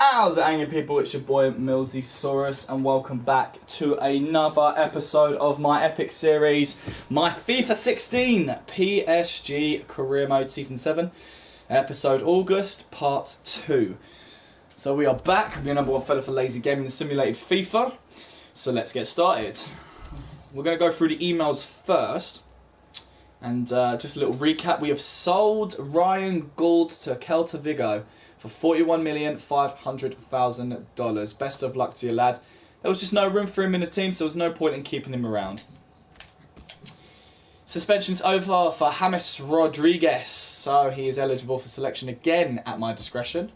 How's it hanging, people? It's your boy MillzySawUs and welcome back to another episode of my epic series, my FIFA 16 PSG Career Mode Season 7, Episode August, Part 2. So we are back, I'm your number one fella for lazy gaming and simulated FIFA. So let's get started. We're going to go through the emails first. And just a little recap, we have sold Ryan Gould to Celta Vigo for $41,500,000. Best of luck to you, lad. There was just no room for him in the team, so there was no point in keeping him around. Suspension's over for James Rodriguez, so he is eligible for selection again at my discretion.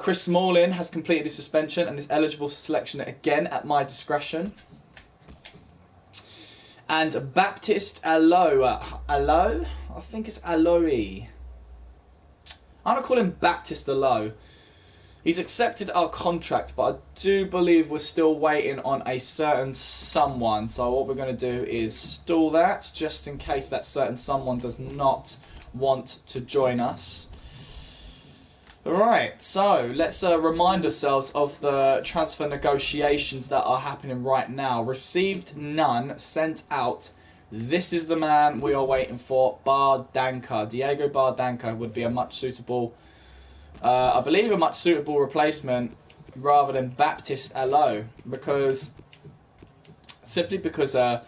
Chris Smalling has completed his suspension and is eligible for selection again at my discretion. And Baptiste Allo, I think it's Aloe. I'm going to call him Baptiste Allo. He's accepted our contract, but I do believe we're still waiting on a certain someone. So what we're going to do is stall that, just in case that certain someone does not want to join us. Alright, so let's remind ourselves of the transfer negotiations that are happening right now. Received none, sent out. This is the man we are waiting for, Bardanka. Diego Bardanka would be a much suitable, I believe a much suitable replacement rather than Baptiste Allo, simply because the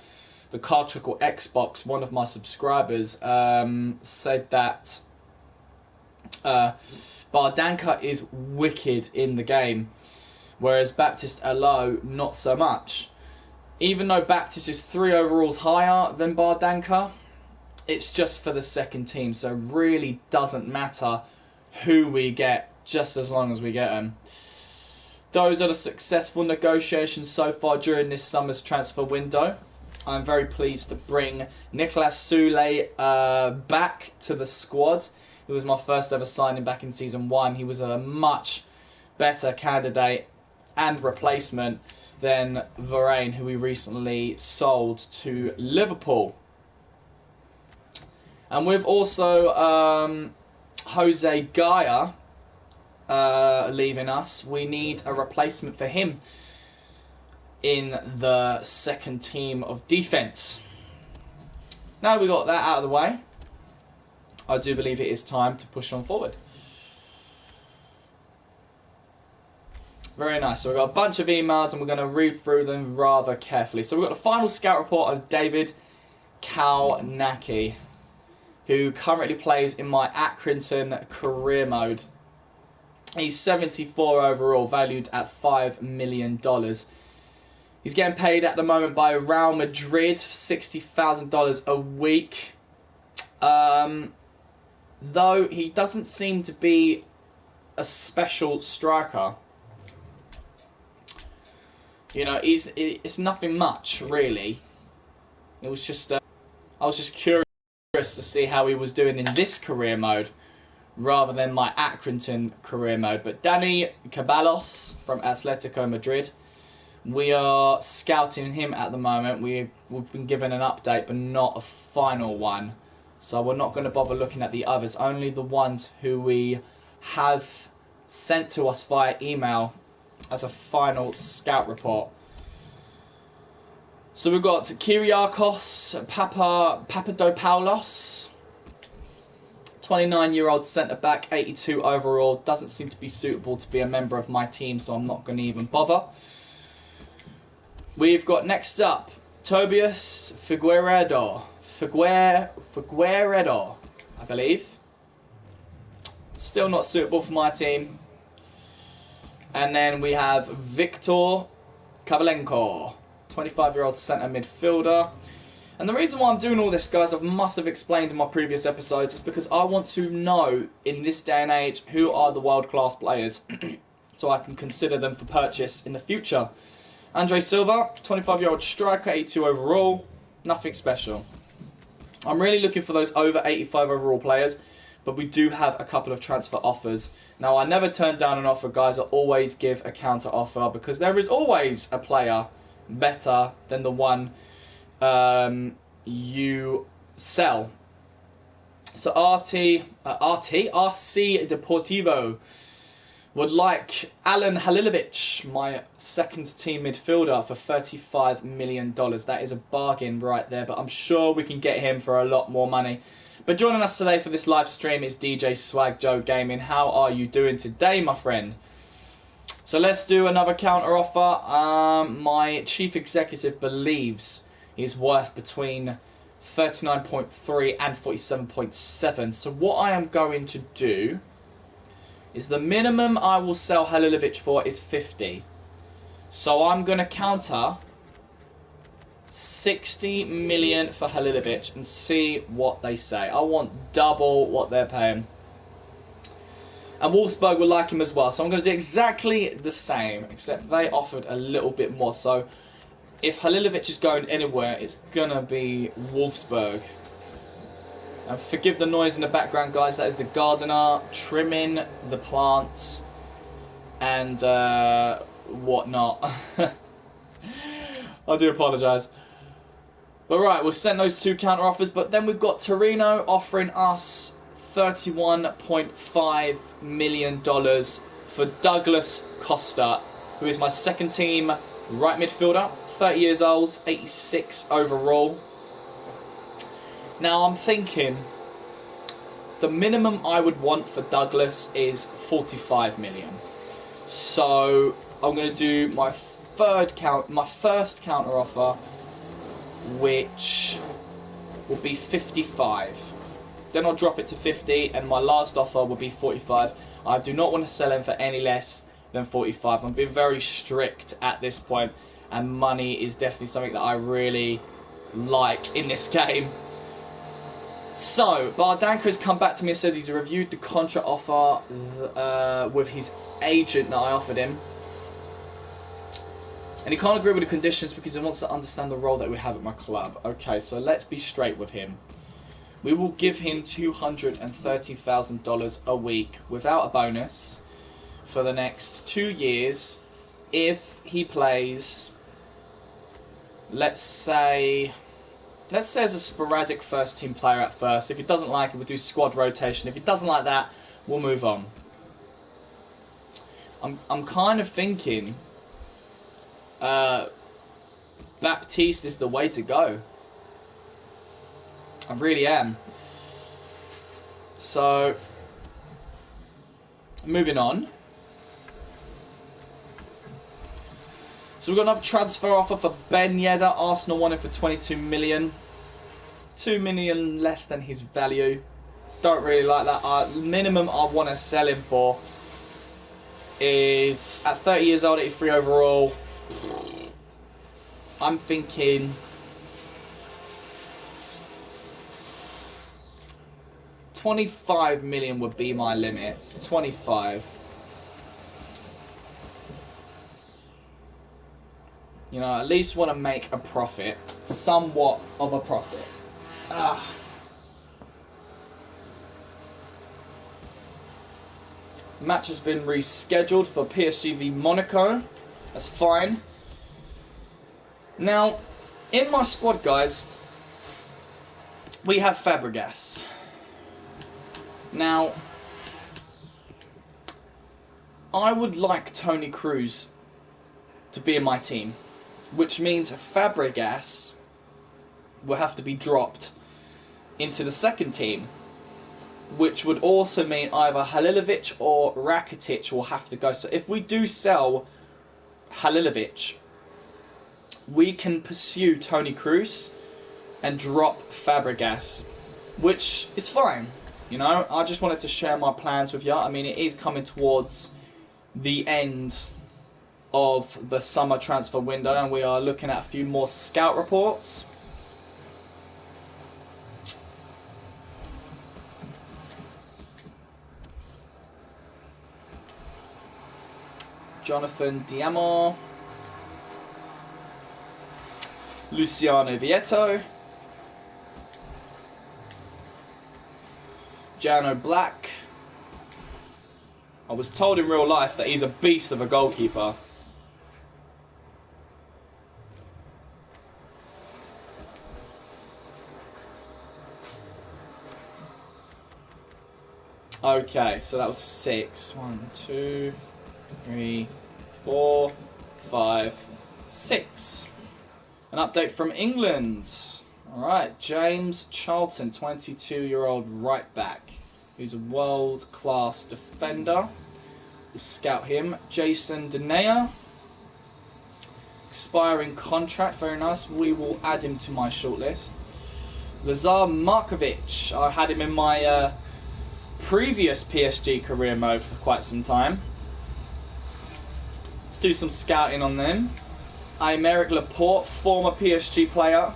Card Trickle Xbox, one of my subscribers, said that Bardanka is wicked in the game, whereas Baptiste Allo not so much. Even though Baptiste is 3 overalls higher than Bardanka, it's just for the second team, so it really doesn't matter who we get, just as long as we get them. Those are the successful negotiations so far during this summer's transfer window. I'm very pleased to bring Nicolas Soule back to the squad. He was my first ever signing back in Season 1. He was a much better candidate and replacement than Varane, who we recently sold to Liverpool. And with also Jose Gaia leaving us, we need a replacement for him in the second team of defence. Now we got that out of the way, I do believe it is time to push on forward. Very nice. So we've got a bunch of emails and we're going to read through them rather carefully. So we've got the final scout report on David Kalnacki, who currently plays in my Accrington career mode. He's 74 overall, valued at $5 million. He's getting paid at the moment by Real Madrid, $60,000 a week. Though he doesn't seem to be a special striker. You know, it's nothing much, really. It was just, I was just curious to see how he was doing in this career mode, rather than my Accrington career mode. But Dani Ceballos from Atletico Madrid, we are scouting him at the moment. We've been given an update, but not a final one. So we're not going to bother looking at the others, only the ones who we have sent to us via email as a final scout report. So we've got Kyriakos Papadopoulos, 29-year-old centre-back, 82 overall. Doesn't seem to be suitable to be a member of my team, so I'm not going to even bother. We've got next up, Tobias Figueiredo, I believe. Still not suitable for my team. And then we have Viktor Kovalenko, 25-year-old centre midfielder. And the reason why I'm doing all this, guys, I must have explained in my previous episodes, is because I want to know, in this day and age, who are the world-class players, so I can consider them for purchase in the future. Andre Silva, 25-year-old striker, 82 overall, nothing special. I'm really looking for those over 85 overall players, but we do have a couple of transfer offers. Now, I never turn down an offer, guys. I always give a counter offer, because there is always a player better than the one you sell. So RC Deportivo Would like Alan Halilovic, my second team midfielder, for $35 million. That is a bargain right there, but I'm sure we can get him for a lot more money. But joining us today for this live stream is DJ Swag Joe Gaming. How are you doing today, my friend? So let's do another counter offer. My chief executive believes he's worth between 39.3 and 47.7. So what I am going to do is the minimum I will sell Halilovic for is 50. So I'm going to counter 60 million for Halilovic and see what they say. I want double what they're paying. And Wolfsburg will like him as well. So I'm going to do exactly the same, except they offered a little bit more. So if Halilovic is going anywhere, it's going to be Wolfsburg. And forgive the noise in the background, guys. That is the gardener trimming the plants and whatnot. I do apologise. But right, we've sent those two counter offers. But then we've got Torino offering us $31.5 million for Douglas Costa, who is my second team right midfielder, 30 years old, 86 overall. Now I'm thinking the minimum I would want for Douglas is 45 million. So I'm going to do my first counter offer, which will be 55. Then I'll drop it to 50, and my last offer will be 45. I do not want to sell him for any less than 45. I'm being very strict at this point, and money is definitely something that I really like in this game. So, Bardanka has come back to me and said he's reviewed the contract offer with his agent that I offered him. And he can't agree with the conditions because he wants to understand the role that we have at my club. Okay, so let's be straight with him. We will give him $230,000 a week without a bonus for the next 2 years if he plays, let's say as a sporadic first team player at first. If he doesn't like it, we'll do squad rotation. If he doesn't like that, we'll move on. I'm kind of thinking Baptiste is the way to go. I really am. So, moving on. So we've got another transfer offer for Ben Yedder. Arsenal wanted for 22 million. 2 million less than his value. Don't really like that. Minimum I want to sell him for is, at 30 years old, 83 overall, I'm thinking $25 million would be my limit. 25. You know, at least want to make a profit. Somewhat of a profit. Match has been rescheduled for PSG v Monaco. That's fine. Now, in my squad, guys, we have Fabregas. Now, I would like Toni Kroos to be in my team, which means Fabregas will have to be dropped into the second team, which would also mean either Halilovic or Rakitic will have to go. So if we do sell Halilovic, we can pursue Toni Kroos and drop Fabregas, which is fine. You know, I just wanted to share my plans with you. I mean, it is coming towards the end of the summer transfer window, and we are looking at a few more scout reports. Jonathan Diamant, Luciano Vietto, Jano Black. I was told in real life that he's a beast of a goalkeeper. Okay, so that was 6. 1, 2, 3, 4, 5, 6. An update from England. Alright, James Charlton, 22-year-old right back, who's a world-class defender. We'll scout him. Jason Denayer, expiring contract, very nice. We will add him to my shortlist. Lazar Markovic, I had him in my previous PSG career mode for quite some time. Let's do some scouting on them. Aymeric Laporte, former PSG player.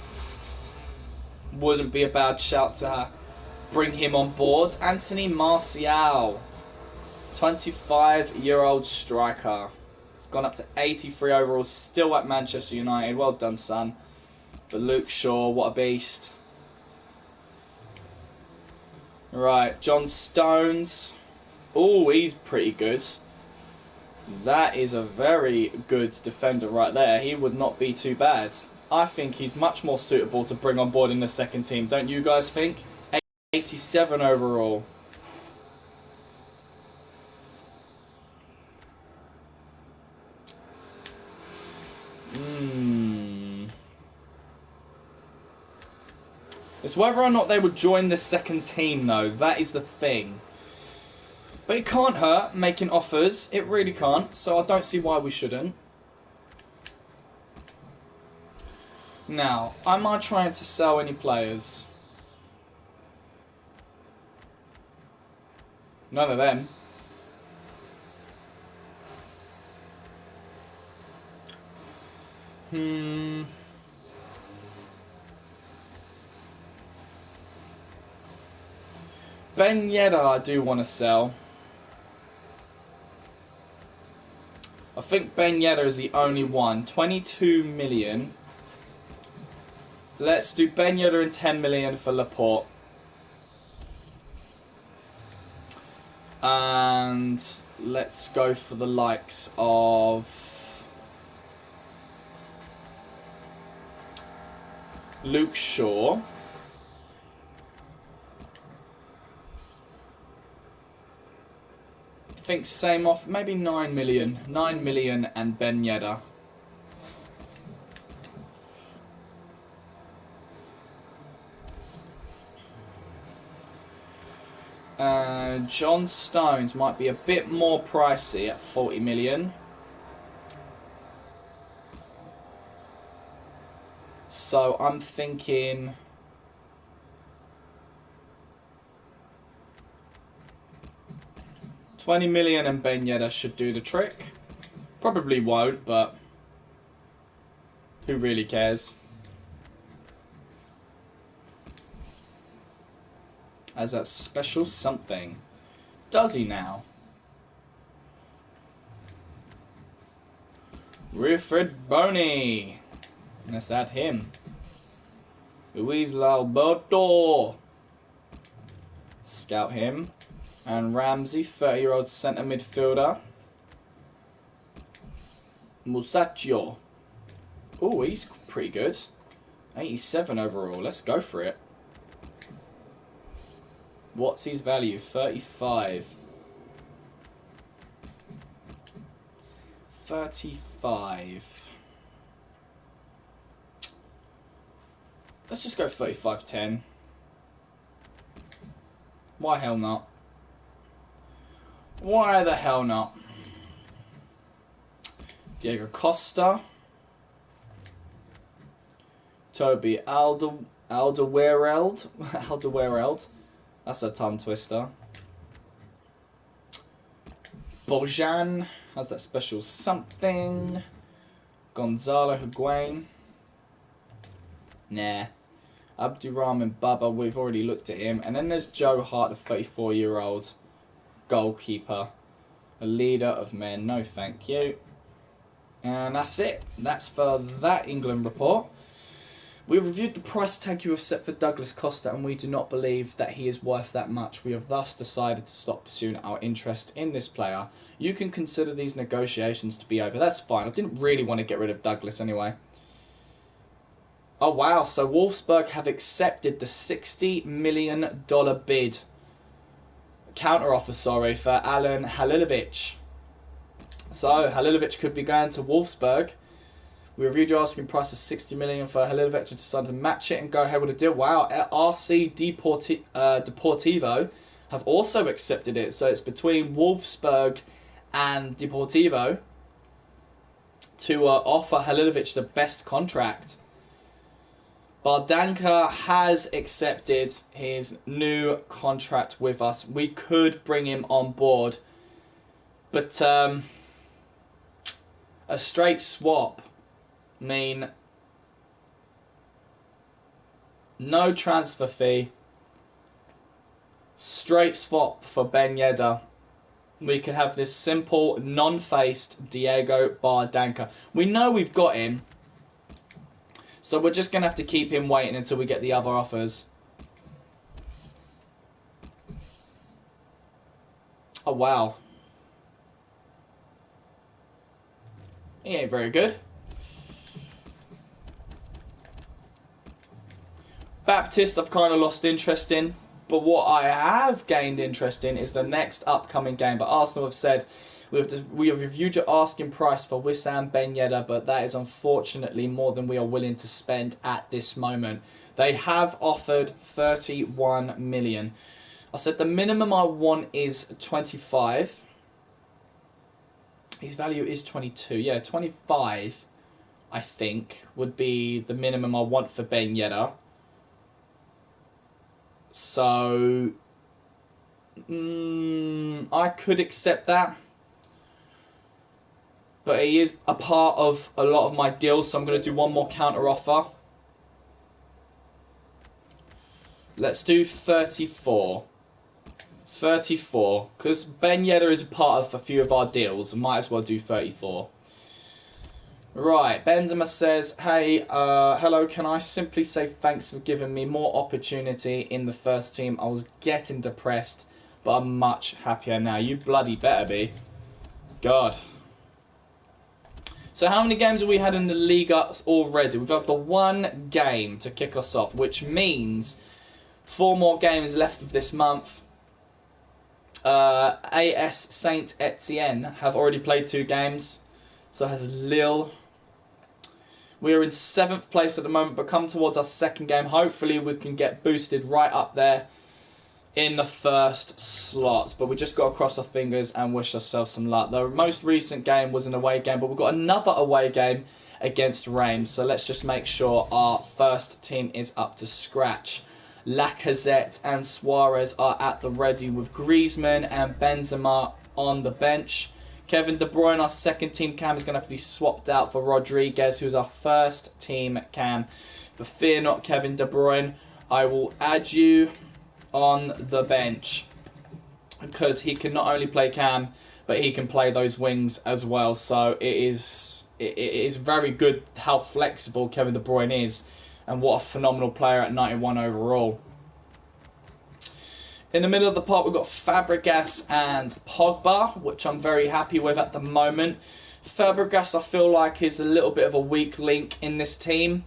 Wouldn't be a bad shout to bring him on board. Anthony Martial, 25-year-old striker. Gone up to 83 overall, still at Manchester United. Well done, son. But Luke Shaw, what a beast. Right, John Stones. Oh, he's pretty good. That is a very good defender right there. He would not be too bad. I think he's much more suitable to bring on board in the second team. Don't you guys think? 87 overall. It's whether or not they would join the second team, though. That is the thing. But it can't hurt making offers. It really can't. So I don't see why we shouldn't. Now, am I trying to sell any players? None of them. Ben Yedder I do want to sell. I think Ben Yedder is the only one. 22 million. Let's do Ben Yedder and 10 million for Laporte. And let's go for the likes of Luke Shaw. I think same off, maybe 9 million. 9 million and Ben Yedder. John Stones might be a bit more pricey at 40 million. So I'm thinking 20 million and Ben Yedder should do the trick. Probably won't, but who really cares? As that special something. Does he now? Wilfred Boney. Let's add him. Luis Lalberto. Scout him. And Ramsey, 30-year-old centre midfielder. Musacchio. Oh, he's pretty good. 87 overall. Let's go for it. What's his value? 35. 35. Let's just go 35.10. Why hell not? Why the hell not? Diego Costa. Toby Alderweireld. Alderweireld. That's a tongue twister. Bojan has that special something. Gonzalo Higuain. Nah. Abdurrahman Baba, we've already looked at him. And then there's Joe Hart, the 34-year-old goalkeeper. A leader of men. No thank you. And that's it. That's for that England report. We reviewed the price tag you have set for Douglas Costa, and we do not believe that he is worth that much. We have thus decided to stop pursuing our interest in this player. You can consider these negotiations to be over. That's fine. I didn't really want to get rid of Douglas anyway. Oh, wow. So Wolfsburg have accepted the $60 million bid. counter offer, sorry, for Alan Halilovic. So Halilovic could be going to Wolfsburg. We reviewed your asking price of 60 million for Halilovic and decided to match it and go ahead with a deal. Wow, RC Deportivo have also accepted it. So it's between Wolfsburg and Deportivo to offer Halilovic the best contract. Bardanka has accepted his new contract with us. We could bring him on board, but a straight swap mean no transfer fee, straight swap for Ben Yedder. We could have this simple, non-faced Diego Bardanka. We know we've got him, so we're just going to have to keep him waiting until we get the other offers. Oh, wow. He ain't very good. Baptist I've kind of lost interest in, but what I have gained interest in is the next upcoming game. But Arsenal have said we have reviewed your asking price for Wissam Ben Yedder, but that is unfortunately more than we are willing to spend at this moment. They have offered 31 million. I said the minimum I want is 25. His value is 22. Yeah, 25, I think, would be the minimum I want for Ben Yedder. So, I could accept that. But he is a part of a lot of my deals, so I'm going to do one more counter offer. Let's do 34. 34. Because Ben Yedder is a part of a few of our deals. I might as well do 34. Right, Benzema says, hey, hello, can I simply say thanks for giving me more opportunity in the first team? I was getting depressed, but I'm much happier now. You bloody better be. God. So how many games have we had in the Liga already? We've had the one game to kick us off, which means 4 more games left of this month. AS Saint Etienne have already played 2 games. So has Lille. We are in 7th place at the moment, but come towards our second game. Hopefully we can get boosted right up there in the first slot. But we just got to cross our fingers and wish ourselves some luck. The most recent game was an away game, but we've got another away game against Reims. So let's just make sure our first team is up to scratch. Lacazette and Suarez are at the ready with Griezmann and Benzema on the bench. Kevin De Bruyne, our second team cam, is going to have to be swapped out for Rodriguez, who's our first team cam. But fear not, Kevin De Bruyne, I will add you on the bench because he can not only play cam, but he can play those wings as well. So it is very good how flexible Kevin De Bruyne is, and what a phenomenal player at 91 overall. In the middle of the park, we've got Fabregas and Pogba, which I'm very happy with at the moment. Fabregas, I feel like, is a little bit of a weak link in this team.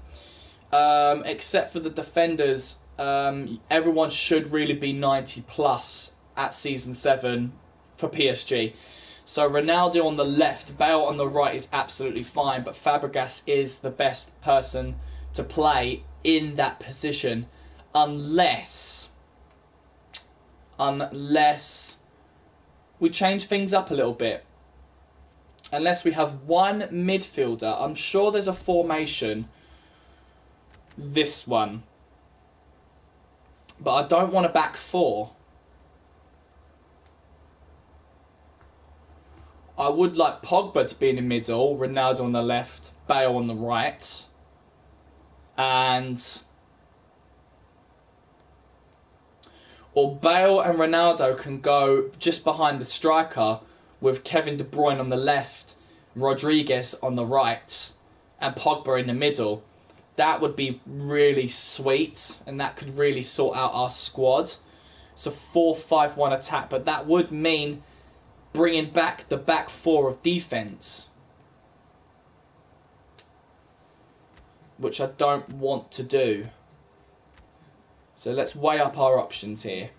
Except for the defenders, everyone should really be 90 plus at Season 7 for PSG. So Ronaldo on the left, Bale on the right is absolutely fine, but Fabregas is the best person to play in that position unless we change things up a little bit. Unless we have one midfielder. I'm sure there's a formation, this one, but I don't want a back 4. I would like Pogba to be in the middle, Ronaldo on the left, Bale on the right, or Bale and Ronaldo can go just behind the striker with Kevin De Bruyne on the left, Rodriguez on the right, and Pogba in the middle. That would be really sweet, and that could really sort out our squad. It's a 4-5-1 attack, but that would mean bringing back the back 4 of defence, which I don't want to do. So let's weigh up our options here.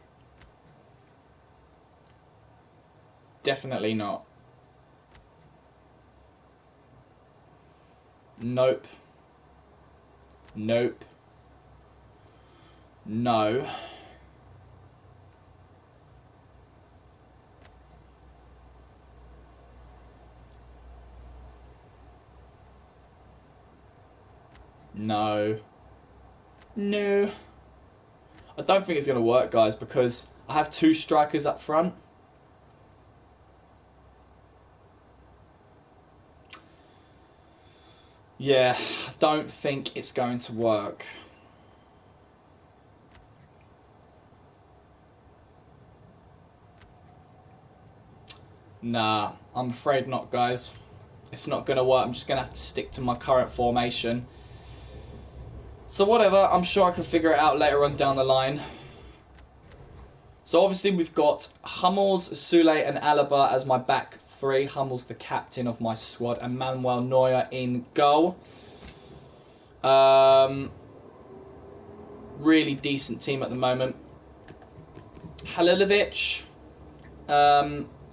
Definitely not. Nope. Nope. No. No. No. I don't think it's going to work, guys, because I have 2 strikers up front. Yeah, I don't think it's going to work. Nah, I'm afraid not, guys. It's not going to work. I'm just going to have to stick to my current formation. So whatever, I'm sure I can figure it out later on down the line. So obviously we've got Hummels, Sule and Alaba as my back 3. Hummels the captain of my squad and Manuel Neuer in goal. Really decent team at the moment. Halilovic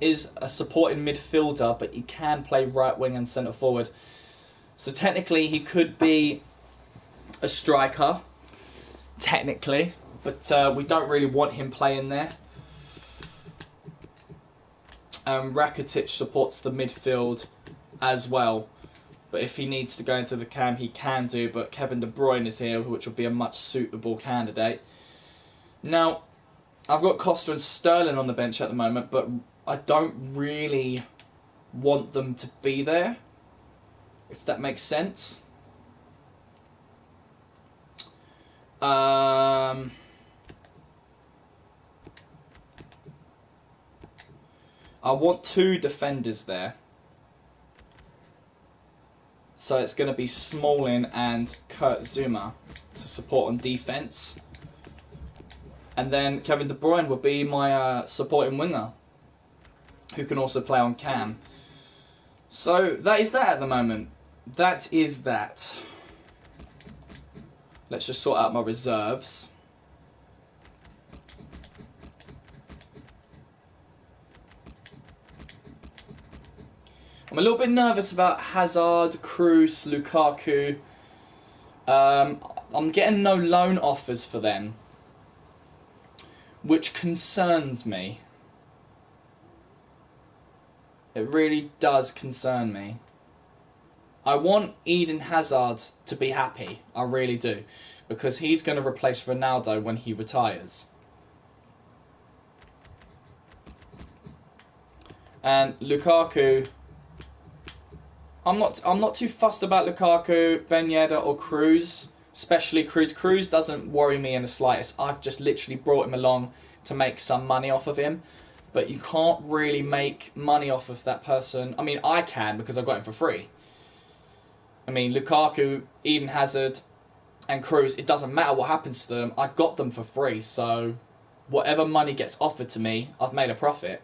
is a supporting midfielder, but he can play right wing and centre forward. So technically he could be a striker, technically, but we don't really want him playing there. Rakitic supports the midfield as well, but if he needs to go into the cam, he can do, but Kevin De Bruyne is here, which will be a much suitable candidate. Now, I've got Costa and Sterling on the bench at the moment, but I don't really want them to be there, if that makes sense. I want 2 defenders there. So it's going to be Smalling and Kurt Zouma to support on defence. And then Kevin De Bruyne will be my supporting winger, who can also play on cam. So that is that at the moment. That is that. Let's just sort out my reserves. I'm a little bit nervous about Hazard, Kroos, Lukaku. I'm getting no loan offers for them, which concerns me. It really does concern me. I want Eden Hazard to be happy. I really do. Because he's going to replace Ronaldo when he retires. And Lukaku, I'm not too fussed about Lukaku, Ben Yedder or Kroos. Especially Kroos. Kroos doesn't worry me in the slightest. I've just literally brought him along to make some money off of him. But you can't really make money off of that person. I mean, I can because I got him for free. I mean, Lukaku, Eden Hazard, and Kroos, it doesn't matter what happens to them. I got them for free. So, whatever money gets offered to me, I've made a profit.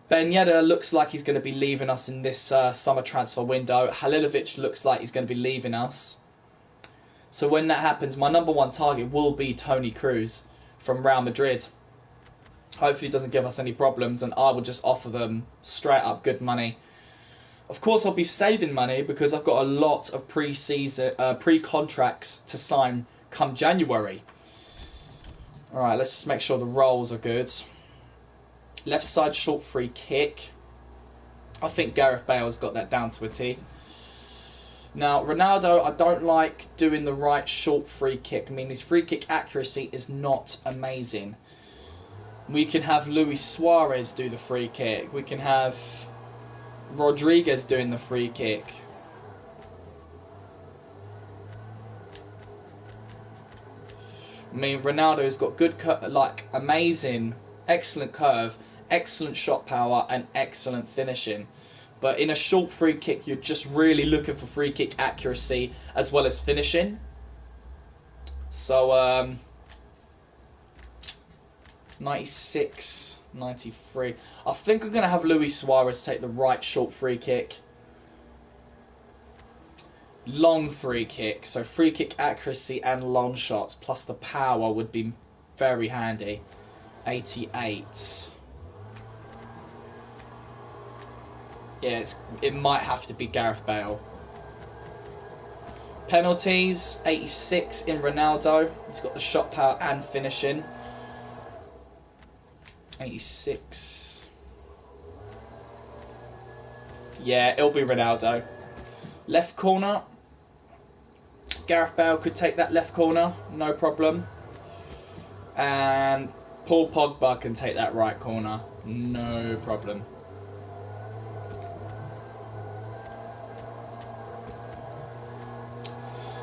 Ben Yedder looks like he's going to be leaving us in this summer transfer window. Halilovic looks like he's going to be leaving us. So when that happens, my number 1 target will be Toni Kroos from Real Madrid. Hopefully he doesn't give us any problems and I will just offer them straight up good money. Of course I'll be saving money because I've got a lot of pre-contracts to sign come January. Alright, let's just make sure the rolls are good. Left side short free kick. I think Gareth Bale's got that down to a T. Now, Ronaldo, I don't like doing the right short free kick. I mean, his free kick accuracy is not amazing. We can have Luis Suarez do the free kick. We can have Rodriguez doing the free kick. I mean, Ronaldo's got good, amazing, excellent curve, excellent shot power, and excellent finishing. But in a short free kick, you're just really looking for free kick accuracy as well as finishing. So, 96, 93. I think I'm going to have Luis Suarez take the right short free kick. Long free kick. So free kick accuracy and long shots plus the power would be very handy. 88. Yeah, it might have to be Gareth Bale. Penalties, 86 in Ronaldo. He's got the shot power and finishing. 86. Yeah, it'll be Ronaldo. Left corner. Gareth Bale could take that left corner, no problem. And Paul Pogba can take that right corner, no problem.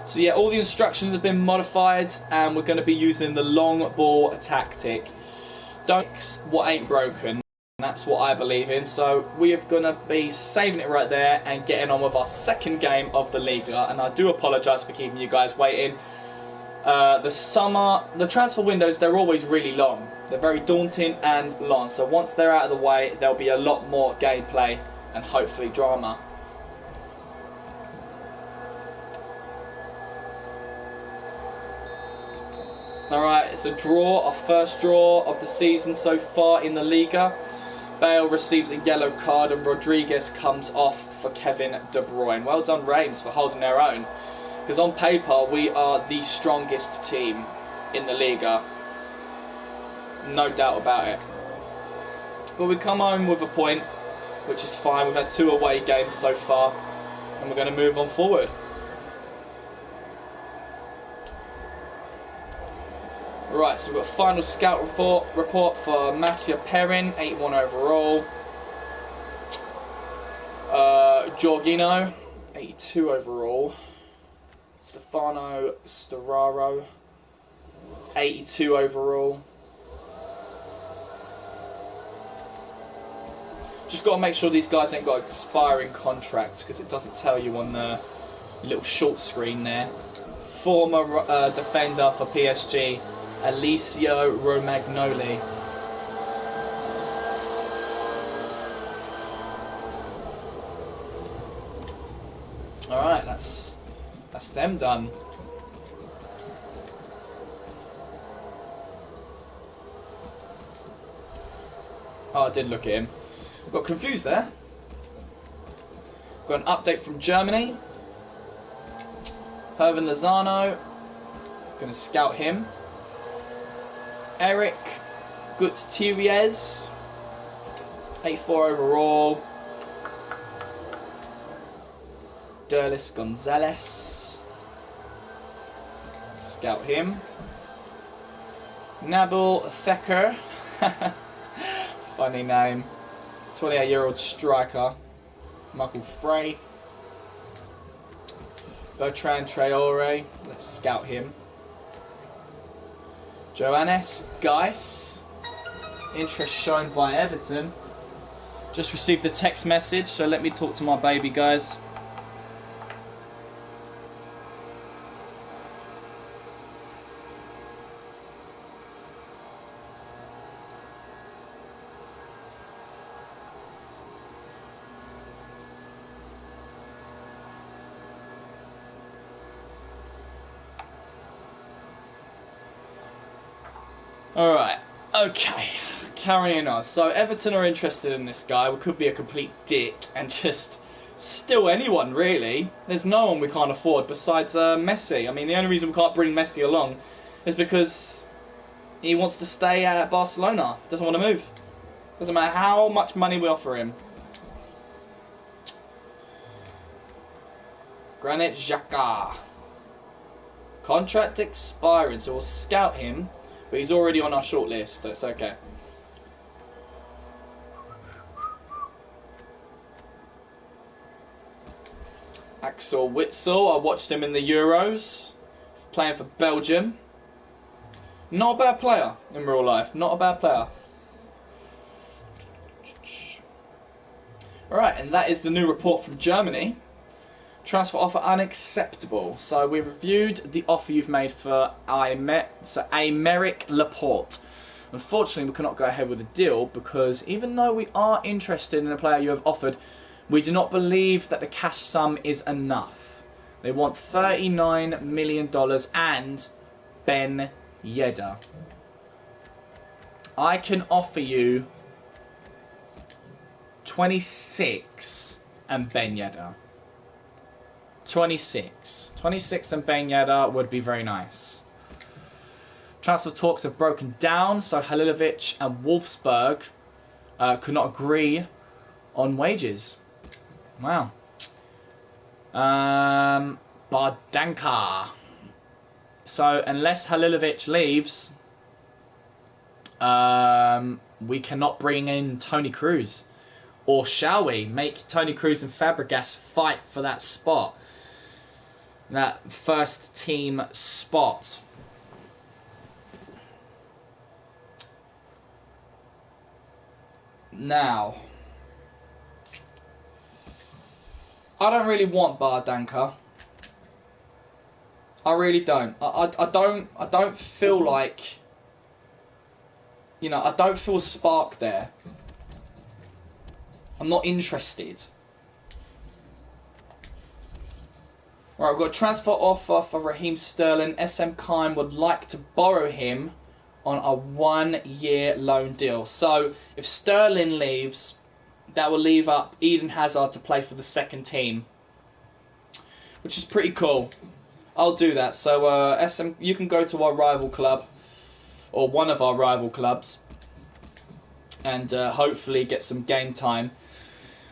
So yeah, all the instructions have been modified and we're going to be using the long ball tactic. Don't fix what ain't broken. That's what I believe in. So we are going to be saving it right there and getting on with our second game of the Liga. And I do apologise for keeping you guys waiting. The transfer windows, they're always really long. They're very daunting and long. So once they're out of the way, there'll be a lot more gameplay and hopefully drama. Alright, it's a draw, our first draw of the season so far in the Liga. Bale receives a yellow card and Rodriguez comes off for Kevin De Bruyne. Well done, Reims, for holding their own. Because on paper, we are the strongest team in the Liga. No doubt about it. But we come home with a point, which is fine. We've had 2 away games so far. And we're going to move on forward. Right, so we've got a final scout report for Matia Perrin, 81 overall. Jorginho, 82 overall. Stefano Storaro, 82 overall. Just got to make sure these guys ain't got expiring contracts because it doesn't tell you on the little short screen there. Former defender for PSG, Alessio Romagnoli. Alright, that's them done. Oh, I did look at him. Got confused there. Got an update from Germany. Herven Lozano. Gonna scout him. Eric Gutierrez, 84 overall. Derlis Gonzalez, scout him. Nabil Fekir, funny name, 28-year-old striker. Michael Frey. Bertrand Traore, let's scout him. Johannes Geis, interest shown by Everton. Just received a text message, so let me talk to my baby, guys. Alright, okay, carrying on. So Everton are interested in this guy. We could be a complete dick and just steal anyone, really. There's no one we can't afford besides Messi. I mean, the only reason we can't bring Messi along is because he wants to stay at Barcelona. Doesn't want to move. Doesn't matter how much money we offer him. Granit Xhaka. Contract expiring, so we'll scout him. But he's already on our shortlist, so it's okay. Axel Witsel, I watched him in the Euros, playing for Belgium. Not a bad player in real life, not a bad player. Alright, and that is the new report from Germany. Transfer offer unacceptable. So we reviewed the offer you've made for Aymeric Laporte. Unfortunately, we cannot go ahead with a deal because even though we are interested in a player you have offered, we do not believe that the cash sum is enough. They want $39 million and Ben Yedder. I can offer you 26 and Ben Yedder. 26 and Ben Yedder would be very nice. Transfer talks have broken down, so Halilovic and Wolfsburg could not agree on wages. Wow. Bardanka. So unless Halilovic leaves, we cannot bring in Tony Cruz. Or shall we make Tony Cruz and Fabregas fight for that spot? That first team spot. Now, I don't really want Bardanka. I really don't. I don't feel like, you know, I don't feel a spark there. I'm not interested. Right, we've got a transfer offer for Raheem Sterling. SM Kine would like to borrow him on a 1-year loan deal. So if Sterling leaves, that will leave up Eden Hazard to play for the second team, which is pretty cool. I'll do that. So SM, you can go to our rival club, or one of our rival clubs, and hopefully get some game time.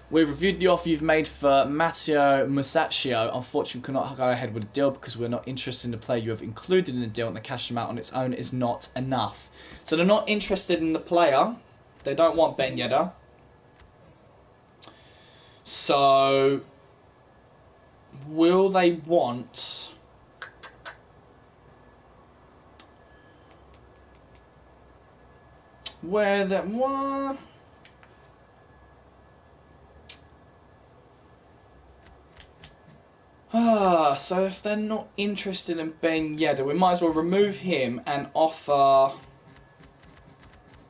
We reviewed the offer you've made for Matteo Musacchio. Unfortunately, we cannot go ahead with a deal because we're not interested in the player you have included in the deal, and the cash amount on its own is not enough. So they're not interested in the player. They don't want Ben Yedder. So will they want... Where the... What? So if they're not interested in Ben Yedder, we might as well remove him and offer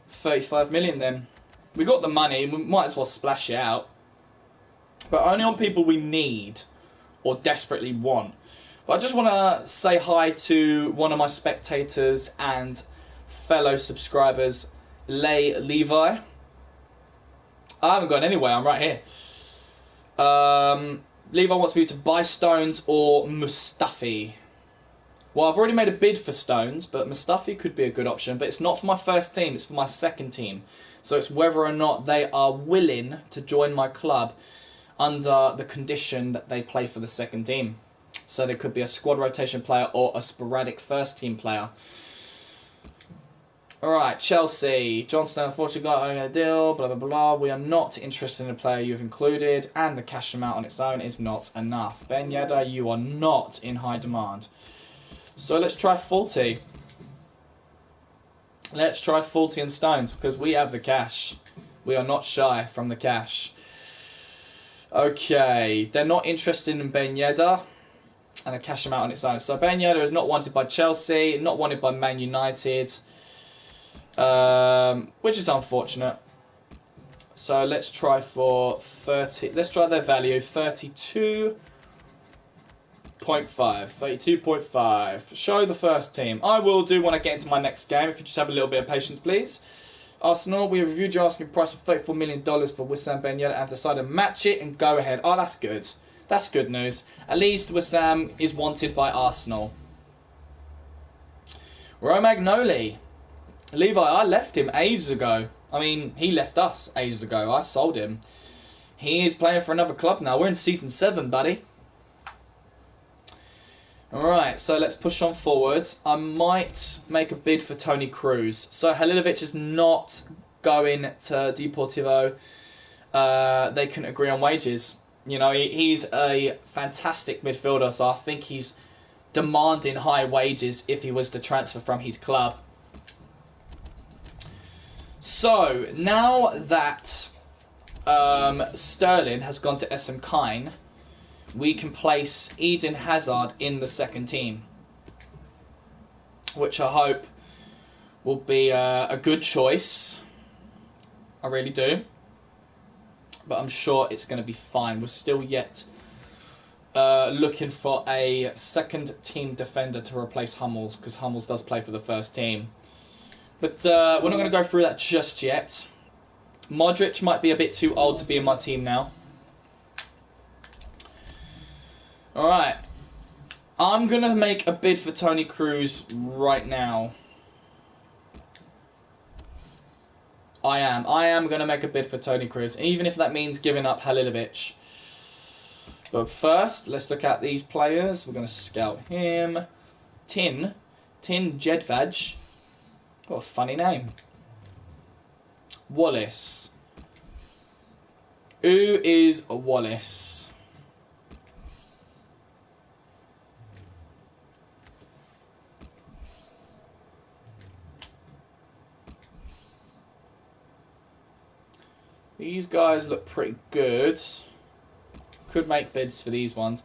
35 million then. We got the money, we might as well splash it out. But only on people we need or desperately want. But I just want to say hi to one of my spectators and fellow subscribers, Levi. I haven't gone anywhere, I'm right here. Levi wants me to buy Stones or Mustafi. Well, I've already made a bid for Stones, but Mustafi could be a good option. But it's not for my first team, it's for my second team. So it's whether or not they are willing to join my club under the condition that they play for the second team. So there could be a squad rotation player or a sporadic first team player. Alright, Chelsea. Johnston, unfortunately, got a deal, blah, blah, blah. We are not interested in a player you've included, and the cash amount on its own is not enough. Ben Yedder, you are not in high demand. So let's try 40. Let's try 40 and Stones, because we have the cash. We are not shy from the cash. Okay, they're not interested in Ben Yedder, and the cash amount on its own. So Ben Yedder is not wanted by Chelsea, not wanted by Man United. Which is unfortunate. So let's try for 30. Let's try their value, 32.5. 32.5. Show the first team. I will do when I get into my next game. If you just have a little bit of patience, please. Arsenal, we reviewed your asking price of $34 million for Wissam Ben Yedder and have decided to match it and go ahead. Oh, that's good. That's good news. At least Wissam is wanted by Arsenal. Romagnoli. Levi, I left him ages ago. I mean, he left us ages ago. I sold him. He is playing for another club now. We're in Season 7, buddy. Alright, so let's push on forward. I might make a bid for Tony Cruz. So Halilovic is not going to Deportivo. They couldn't agree on wages. You know, he's a fantastic midfielder, so I think he's demanding high wages if he was to transfer from his club. So, now that Sterling has gone to SM Kine, we can place Eden Hazard in the second team, which I hope will be a good choice. I really do. But I'm sure it's going to be fine. We're still yet looking for a second team defender to replace Hummels, because Hummels does play for the first team. But we're not going to go through that just yet. Modric might be a bit too old to be in my team now. Alright. I'm going to make a bid for Toni Kroos right now. I am going to make a bid for Toni Kroos, even if that means giving up Halilovic. But first, let's look at these players. We're going to scout him. Tin Jedvaj. What a funny name. Wallace. Who is Wallace? These guys look pretty good. Could make bids for these ones.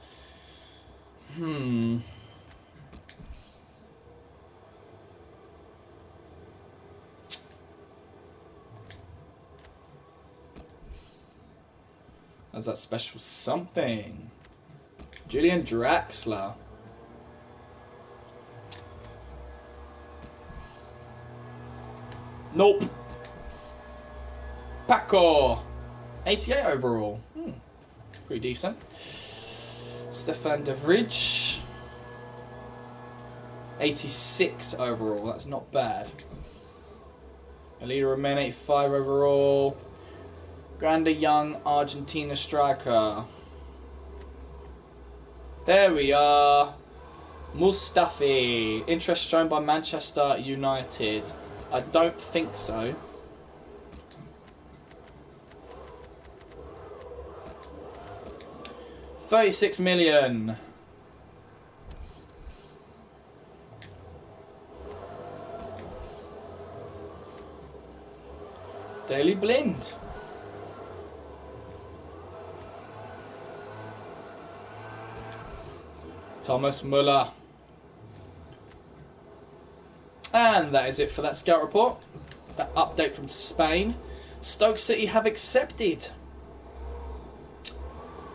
That's that special something. Julian Draxler. Nope. Paco. 88 overall. Pretty decent. Stefan De Vrij. 86 overall. That's not bad. Alida Romain, 85 overall. Grande Young, Argentina striker. There we are. Mustafi. Interest shown by Manchester United. I don't think so. $36 million. Daily Blind. Thomas Muller. And that is it for that scout report. That update from Spain. Stoke City have accepted.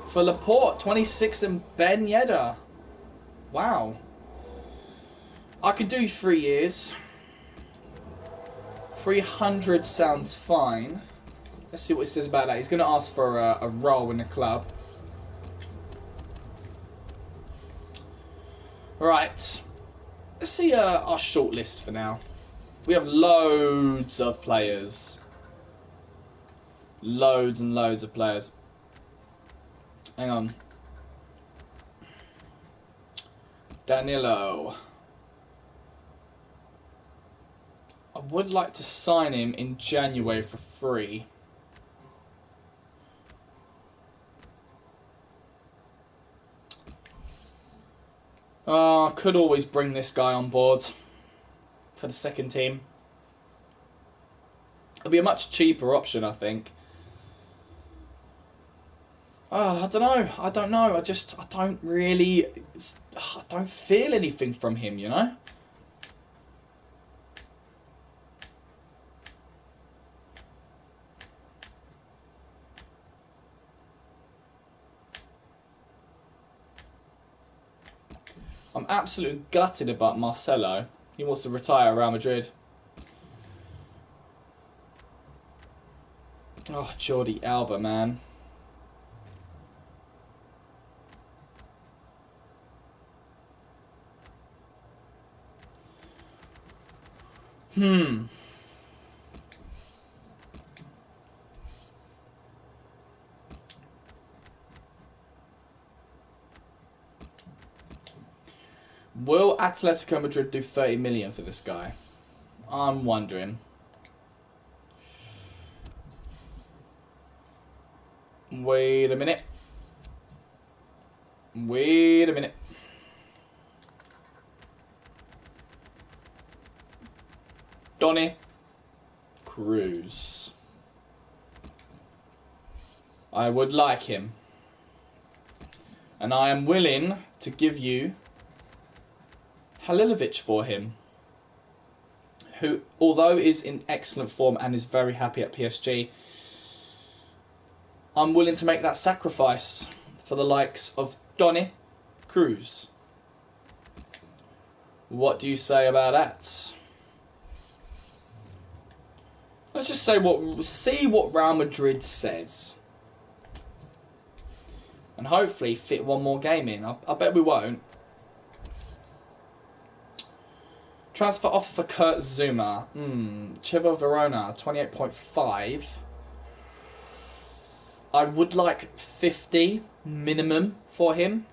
For Laporte, 26 and Ben Yedder. Wow. I could do 3 years. 300 sounds fine. Let's see what it says about that. He's going to ask for a role in the club. Right. Let's see our shortlist for now. We have loads of players. Loads and loads of players. Hang on. Danilo. I would like to sign him in January for free. I could always bring this guy on board for the second team. It'll be a much cheaper option, I think. I don't know. I don't know. I don't feel anything from him, you know? I'm absolutely gutted about Marcelo. He wants to retire at Real Madrid. Oh, Jordi Alba, man. Will Atletico Madrid do 30 million for this guy? I'm wondering. Wait a minute. Wait a minute. Toni Kroos. I would like him. And I am willing to give you Halilovic for him, who, although is in excellent form and is very happy at PSG, I'm willing to make that sacrifice for the likes of Toni Kroos. What do you say about that? Let's just say see what Real Madrid says. And hopefully fit one more game in. I bet we won't. Transfer offer for Kurt Zuma. Chievo Verona, 28.5. I would like 50 minimum for him.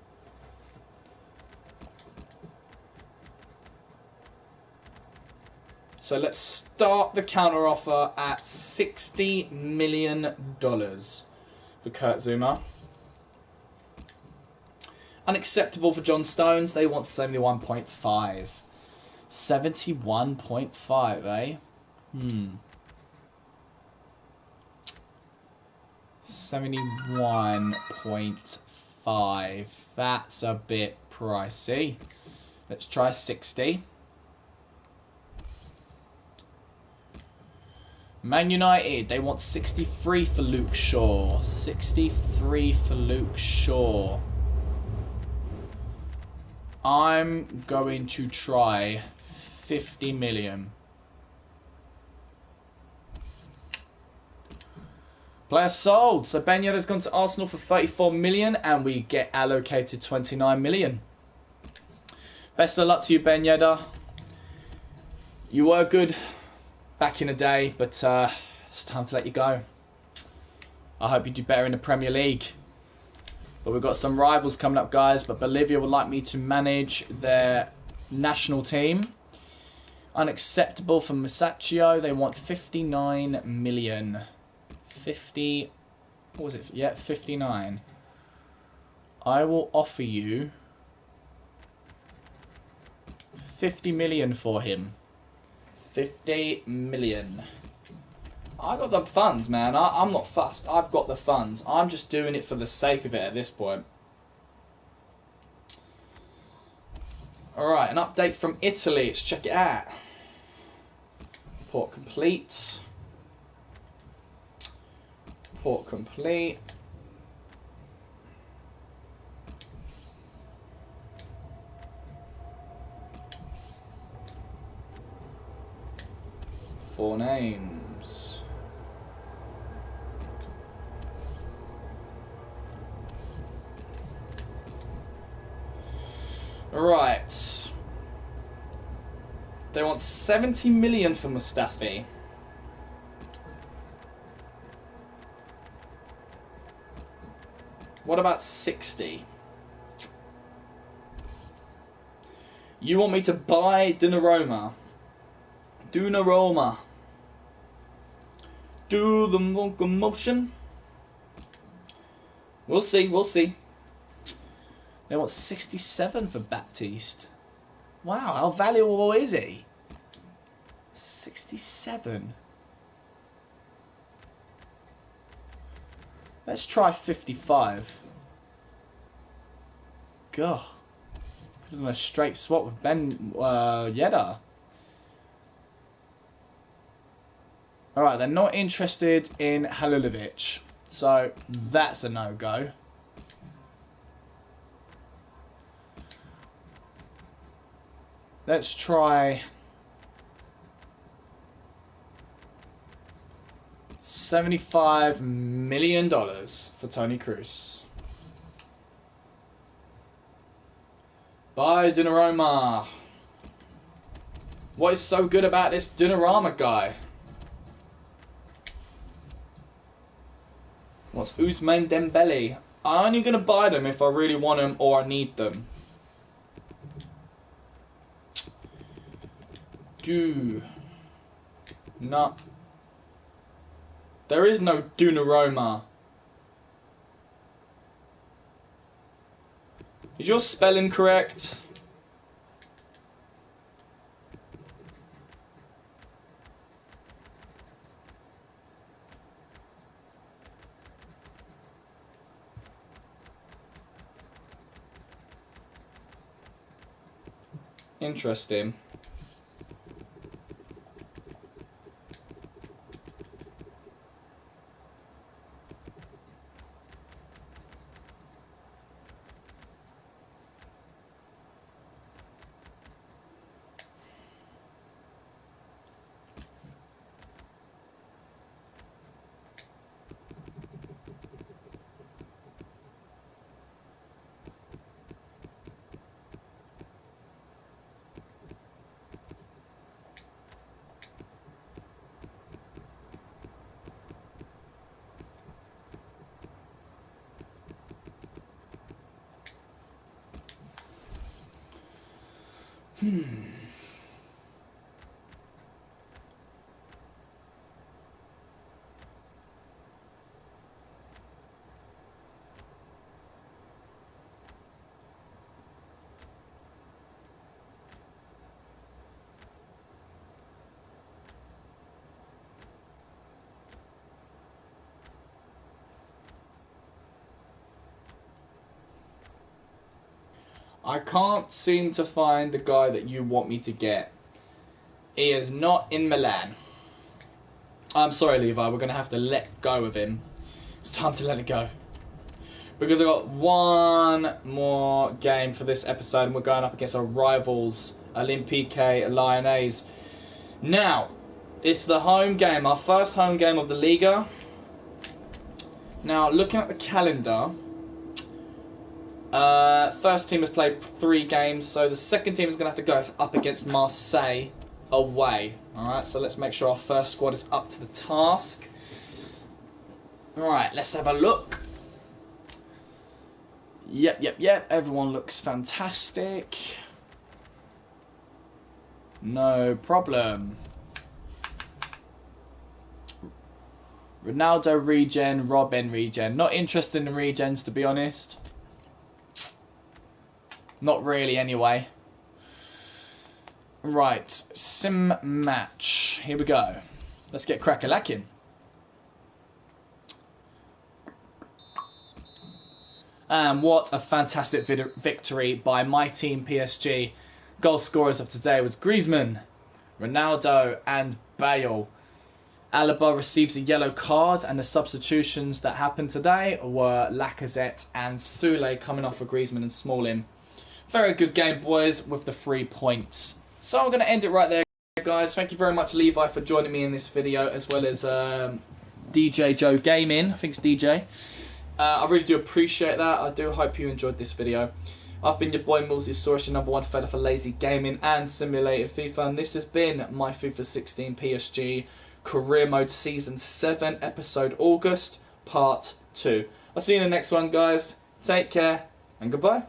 So let's start the counter offer at $60 million for Kurt Zuma. Unacceptable for John Stones. They want 71.5. 71.5, eh? 71.5. That's a bit pricey. Let's try 60. Man United, they want 63 for Luke Shaw. 63 for Luke Shaw. I'm going to try 50 million. Player sold. So Ben Yedda's gone to Arsenal for 34 million and we get allocated 29 million. Best of luck to you, Ben Yedda. You were good back in the day, but it's time to let you go. I hope you do better in the Premier League. But we've got some rivals coming up, guys. But Bolivia would like me to manage their national team. Unacceptable for Musacchio. They want 59 million. 50... What was it? Yeah, 59. I will offer you 50 million for him. 50 million. I got the funds, man. I'm not fussed. I've got the funds. I'm just doing it for the sake of it at this point. Alright, an update from Italy. Let's check it out. Port complete. Port complete. Four names. Right. They want 70 million for Mustafi. What about 60? You want me to buy Donnarumma? Donnarumma. Do the locomotion? We'll see, we'll see. They want 67 for Baptiste. Wow, how valuable is he? 67. Let's try 55. God. Could have done a straight swap with Ben Yedda. Alright, they're not interested in Halilovic. So, that's a no-go. Let's try $75 million for Toni Kroos. Bye, Donnarumma. What is so good about this Donnarumma guy? What's Ousmane Dembele? I'm only going to buy them if I really want them or I need them. No. There is no Donnarumma. Is your spelling correct? Interesting. I can't seem to find the guy that you want me to get. He is not in Milan. I'm sorry, Levi. We're going to have to let go of him. It's time to let it go. Because I've got one more game for this episode, and we're going up against our rivals, Olympique Lyonnais. Now, it's the home game, our first home game of the Liga. Now, looking at the calendar, first team has played 3 games, so the second team is going to have to go up against Marseille away. Alright, so let's make sure our first squad is up to the task. Alright, let's have a look. Yep. Everyone looks fantastic. No problem. Ronaldo regen, Robin regen. Not interested in regens, to be honest. Not really, anyway. Right, sim match. Here we go. Let's get crack-a-lacking. And what a fantastic victory by my team, PSG. Goal scorers of today was Griezmann, Ronaldo and Bale. Alaba receives a yellow card, and the substitutions that happened today were Lacazette and Soule coming off for Griezmann and Smalling. Very good game, boys, with the 3 points. So I'm going to end it right there, guys. Thank you very much, Levi, for joining me in this video, as well as DJ Joe Gaming. I think it's DJ. I really do appreciate that. I do hope you enjoyed this video. I've been your boy MillzySawUs, your #1 fella for lazy gaming and simulated FIFA, and this has been my FIFA 16 PSG Career Mode Season 7, Episode August, Part 2. I'll see you in the next one, guys. Take care, and goodbye.